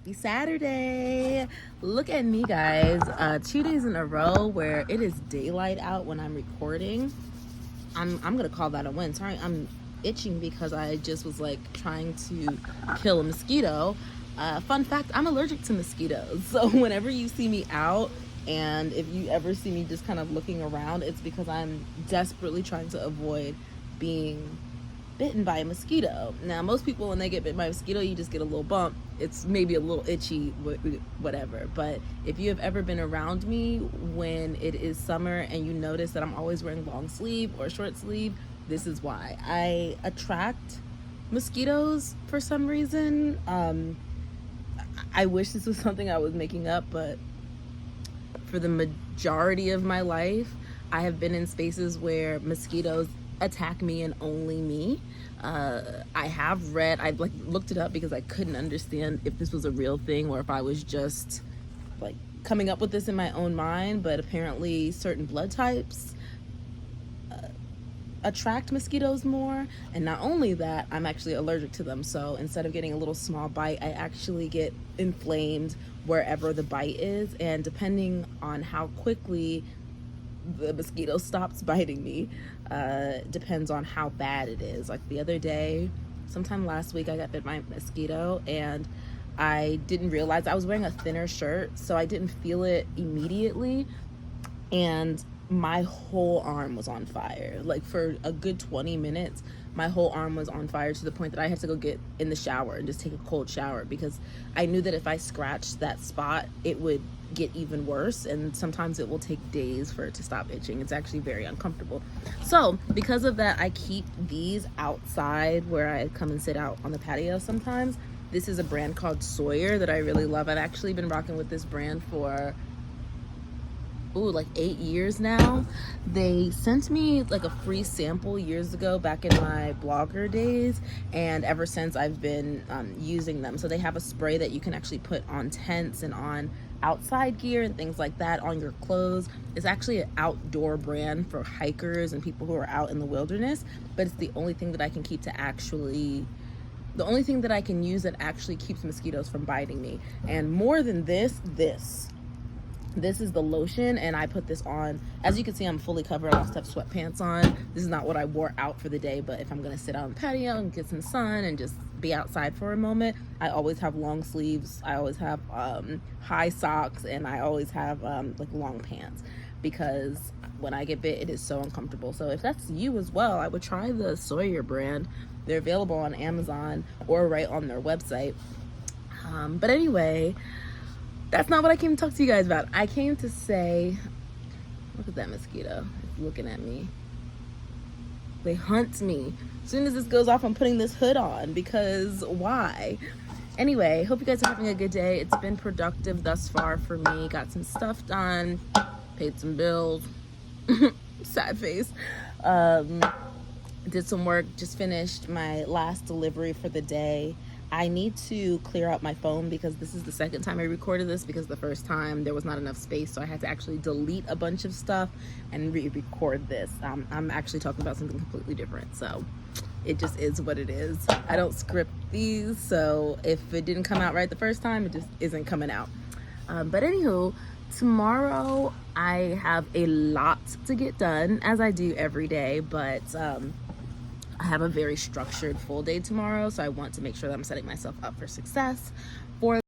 Happy Saturday. Look at me, guys. 2 days in a row where it is daylight out when I'm recording. I'm gonna call that a win. Sorry, I'm itching because I just was like trying to kill a mosquito. Fun fact, I'm allergic to mosquitoes. So whenever you see me out, and if you ever see me just kind of looking around, it's because I'm desperately trying to avoid being bitten by a mosquito. Now, most people, when they get bitten by a mosquito, you just get a little bump. It's maybe a little itchy, whatever. But if you have ever been around me when it is summer and you notice that I'm always wearing long sleeve or short sleeve, this is why. I attract mosquitoes for some reason. I wish this was something I was making up, but for the majority of my life, I have been in spaces where mosquitoes attack me and only me. I have read, I looked it up because I couldn't understand if this was a real thing or if I was just like coming up with this in my own mind, but apparently certain blood types attract mosquitoes more. And not only that, I'm actually allergic to them. So instead of getting a little small bite, I actually get inflamed wherever the bite is. And depending on how quickly the mosquito stops biting me, depends on how bad it is. Like the other day, sometime last week, I got bit by a mosquito and I didn't realize I was wearing a thinner shirt, so I didn't feel it immediately, and my whole arm was on fire. Like for a good 20 minutes, my whole arm was on fire to the point that I had to go get in the shower and just take a cold shower because I knew that if I scratched that spot, it would get even worse, and sometimes it will take days for it to stop itching. It's actually very uncomfortable. So because of that, I keep these outside where I come and sit out on the patio sometimes. This is a brand called Sawyer that I really love. I've actually been rocking with this brand for like 8 years now. They sent me like a free sample years ago back in my blogger days, and ever since I've been using them. So they have a spray that you can actually put on tents and on outside gear and things like that, on your clothes. It's actually an outdoor brand for hikers and people who are out in the wilderness, but it's the only thing that I can keep to actually the only thing that I can use that actually keeps mosquitoes from biting me. And more than this is the lotion, and I put this on. As you can see, I'm fully covered. I also have sweatpants on. This is not what I wore out for the day, but if I'm gonna sit out on the patio and get some sun and just be outside for a moment, I always have long sleeves. I always have high socks, and I always have like long pants, because when I get bit, it is so uncomfortable. So if that's you as well, I would try the Sawyer brand. They're available on Amazon or right on their website. But anyway, that's not what I came to talk to you guys about. I came to say, look at that mosquito. It's looking at me. They hunt me. As soon as this goes off, I'm putting this hood on, because why? Anyway, hope you guys are having a good day. It's been productive thus far for me. Got some stuff done, paid some bills. Sad face. Did some work, just finished my last delivery for the day. I need to clear out my phone because this is the second time I recorded this, because the first time there was not enough space, so I had to actually delete a bunch of stuff and re-record this. I'm actually talking about something completely different, so it just is what it is. I don't script these, so if it didn't come out right the first time, it just isn't coming out. But anywho, tomorrow I have a lot to get done, as I do every day, but I have a very structured full day tomorrow, so I want to make sure that I'm setting myself up for success for